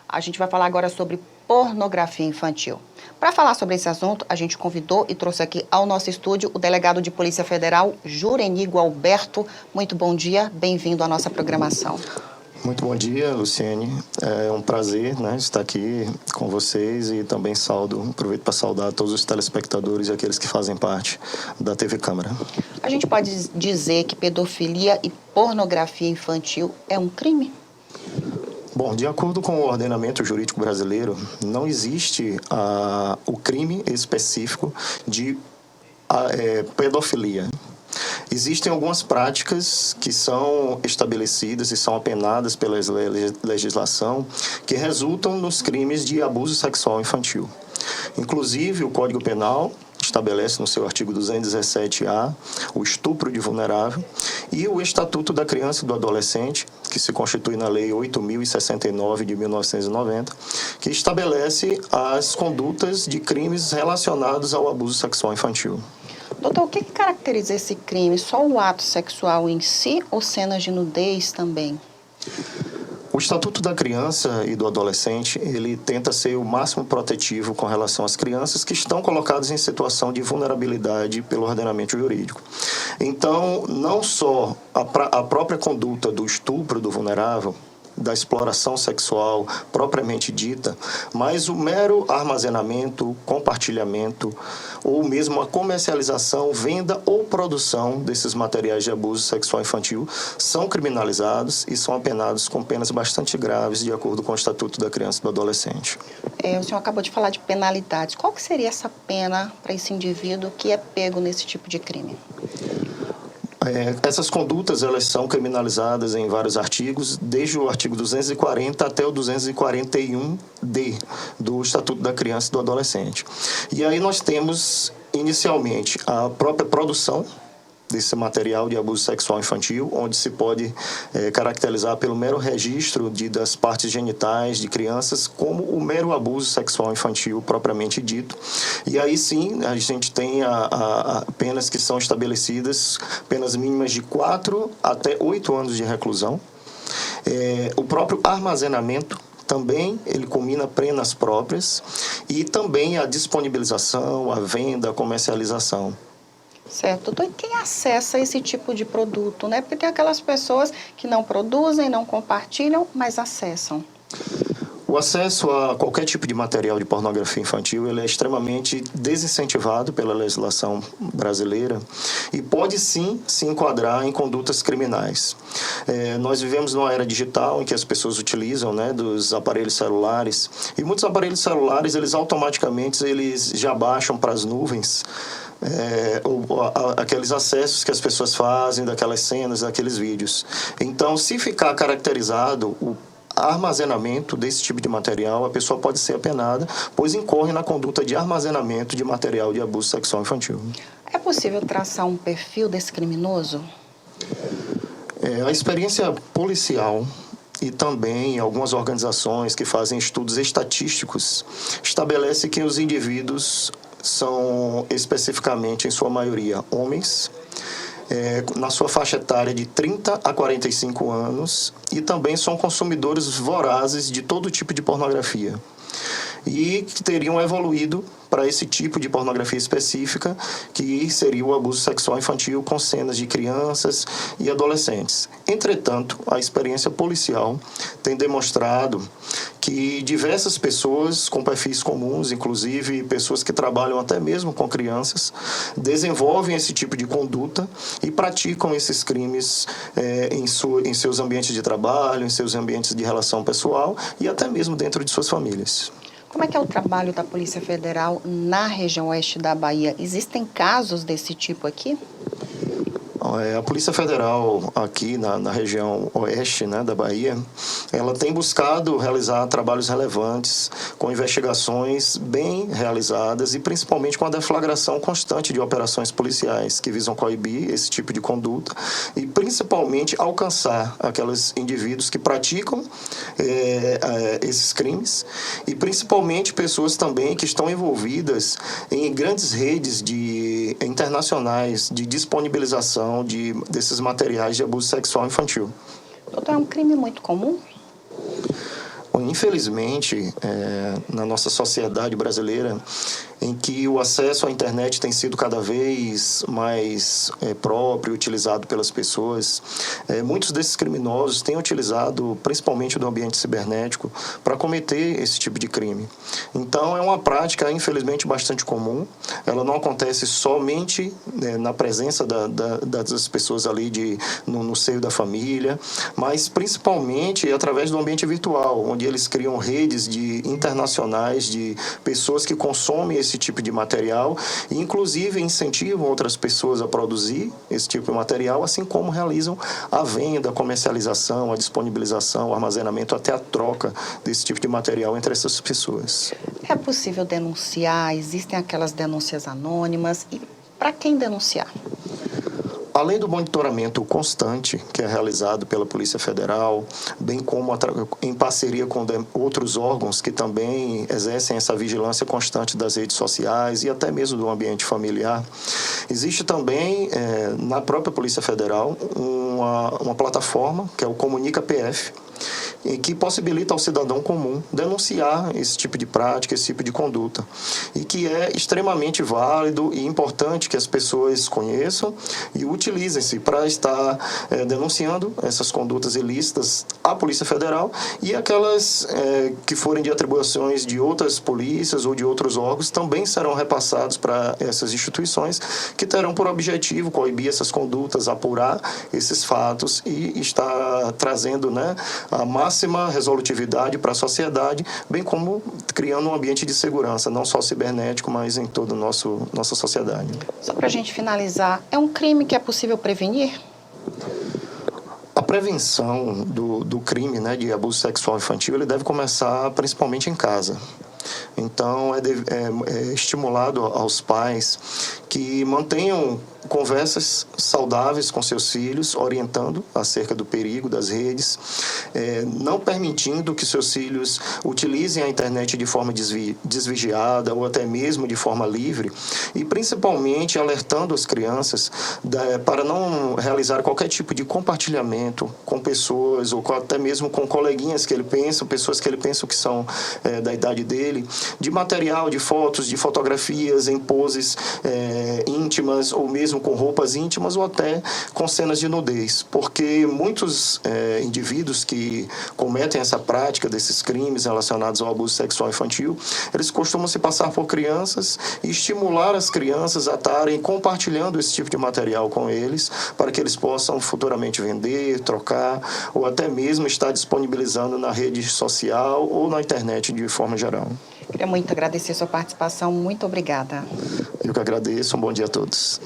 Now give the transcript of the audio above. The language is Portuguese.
A gente vai falar agora sobre pornografia infantil. Para falar sobre esse assunto, a gente convidou e trouxe aqui ao nosso estúdio o delegado de Polícia Federal, Jurenigo Alberto. Muito bom dia, bem-vindo à nossa programação. Muito bom dia, Luciene. É um prazer, estar aqui com vocês e também aproveito para saudar todos os telespectadores e aqueles que fazem parte da TV Câmara. A gente pode dizer que pedofilia e pornografia infantil é um crime? Bom, de acordo com o ordenamento jurídico brasileiro, não existe o crime específico de pedofilia. Existem algumas práticas que são estabelecidas e são apenadas pela legislação que resultam nos crimes de abuso sexual infantil. Inclusive, o Código Penal estabelece no seu artigo 217-A o estupro de vulnerável e o Estatuto da Criança e do Adolescente, que se constitui na Lei 8.069 de 1990, que estabelece as condutas de crimes relacionados ao abuso sexual infantil. Doutor, o que caracteriza esse crime? Só o ato sexual em si ou cenas de nudez também? O Estatuto da Criança e do Adolescente, ele tenta ser o máximo protetivo com relação às crianças que estão colocadas em situação de vulnerabilidade pelo ordenamento jurídico. Então, não só a própria conduta do estupro do vulnerável, da exploração sexual propriamente dita, mas o mero armazenamento, compartilhamento ou mesmo a comercialização, venda ou produção desses materiais de abuso sexual infantil são criminalizados e são apenados com penas bastante graves de acordo com o Estatuto da Criança e do Adolescente. O senhor acabou de falar de penalidades. Qual que seria essa pena para esse indivíduo que é pego nesse tipo de crime? Essas condutas, elas são criminalizadas em vários artigos, desde o artigo 240 até o 241-D do Estatuto da Criança e do Adolescente. E aí nós temos, inicialmente, a própria produção desse material de abuso sexual infantil, onde se pode caracterizar pelo mero registro das partes genitais de crianças como o mero abuso sexual infantil propriamente dito. E aí sim, a gente tem penas que são estabelecidas, penas mínimas de 4 até 8 anos de reclusão. O próprio armazenamento também ele combina penas próprias e também a disponibilização, a venda, a comercialização. Certo, doutor. E quem acessa esse tipo de produto, né? Porque tem aquelas pessoas que não produzem, não compartilham, mas acessam. O acesso a qualquer tipo de material de pornografia infantil ele é extremamente desincentivado pela legislação brasileira e pode sim se enquadrar em condutas criminais. Nós vivemos numa era digital em que as pessoas utilizam dos aparelhos celulares e muitos aparelhos celulares eles automaticamente eles já baixam para as nuvens aqueles acessos que as pessoas fazem daquelas cenas, daqueles vídeos. Então, se ficar caracterizado o armazenamento desse tipo de material, a pessoa pode ser apenada, pois incorre na conduta de armazenamento de material de abuso sexual infantil. É possível traçar um perfil desse criminoso? A experiência policial e também algumas organizações que fazem estudos estatísticos estabelece que os indivíduos são especificamente, em sua maioria, homens, na sua faixa etária de 30 a 45 anos e também são consumidores vorazes de todo tipo de pornografia e que teriam evoluído para esse tipo de pornografia específica, que seria o abuso sexual infantil com cenas de crianças e adolescentes. Entretanto, a experiência policial tem demonstrado que diversas pessoas com perfis comuns, inclusive pessoas que trabalham até mesmo com crianças, desenvolvem esse tipo de conduta e praticam esses crimes em seus ambientes de trabalho, em seus ambientes de relação pessoal e até mesmo dentro de suas famílias. Como é que é o trabalho da Polícia Federal na região oeste da Bahia? Existem casos desse tipo aqui? A Polícia Federal aqui na região oeste da Bahia, ela tem buscado realizar trabalhos relevantes com investigações bem realizadas e principalmente com a deflagração constante de operações policiais que visam coibir esse tipo de conduta e principalmente alcançar aqueles indivíduos que praticam esses crimes e principalmente pessoas também que estão envolvidas em grandes redes internacionais de disponibilização desses materiais de abuso sexual infantil. Doutor, é um crime muito comum? Infelizmente, na nossa sociedade brasileira, em que o acesso à internet tem sido cada vez mais próprio, utilizado pelas pessoas, muitos desses criminosos têm utilizado, principalmente do ambiente cibernético, para cometer esse tipo de crime. Então, é uma prática, infelizmente, bastante comum. Ela não acontece somente na presença das pessoas ali no seio da família, mas principalmente através do ambiente virtual, onde eles criam redes internacionais de pessoas que consomem esse tipo de material e, inclusive, incentivam outras pessoas a produzir esse tipo de material, assim como realizam a venda, a comercialização, a disponibilização, o armazenamento, até a troca desse tipo de material entre essas pessoas. É possível denunciar? Existem aquelas denúncias anônimas? E para quem denunciar? Além do monitoramento constante que é realizado pela Polícia Federal, bem como em parceria com outros órgãos que também exercem essa vigilância constante das redes sociais e até mesmo do ambiente familiar, existe também na própria Polícia Federal uma plataforma que é o Comunica PF, que possibilita ao cidadão comum denunciar esse tipo de prática, esse tipo de conduta, e que é extremamente válido e importante que as pessoas conheçam e utilizem-se para estar denunciando essas condutas ilícitas à Polícia Federal e aquelas que forem de atribuições de outras polícias ou de outros órgãos também serão repassados para essas instituições que terão por objetivo coibir essas condutas, apurar esses fatos e estar trazendo, a máxima resolutividade para a sociedade, bem como criando um ambiente de segurança, não só cibernético, mas em toda a nossa sociedade. Só para a gente finalizar, é um crime que é possível prevenir? A prevenção do crime, de abuso sexual infantil, ele deve começar principalmente em casa. Então, é estimulado aos pais que mantenham conversas saudáveis com seus filhos, orientando acerca do perigo das redes, não permitindo que seus filhos utilizem a internet de forma desvigiada ou até mesmo de forma livre e, principalmente, alertando as crianças para não realizar qualquer tipo de compartilhamento com pessoas ou até mesmo com coleguinhas que ele pensa, pessoas que ele pensa que são da idade dele, de material, de fotos, de fotografias em poses íntimas ou mesmo com roupas íntimas ou até com cenas de nudez, porque muitos indivíduos que cometem essa prática desses crimes relacionados ao abuso sexual infantil, eles costumam se passar por crianças e estimular as crianças a estarem compartilhando esse tipo de material com eles, para que eles possam futuramente vender, trocar ou até mesmo estar disponibilizando na rede social ou na internet de forma geral. Queria muito agradecer a sua participação. Muito obrigada. Eu que agradeço. Um bom dia a todos.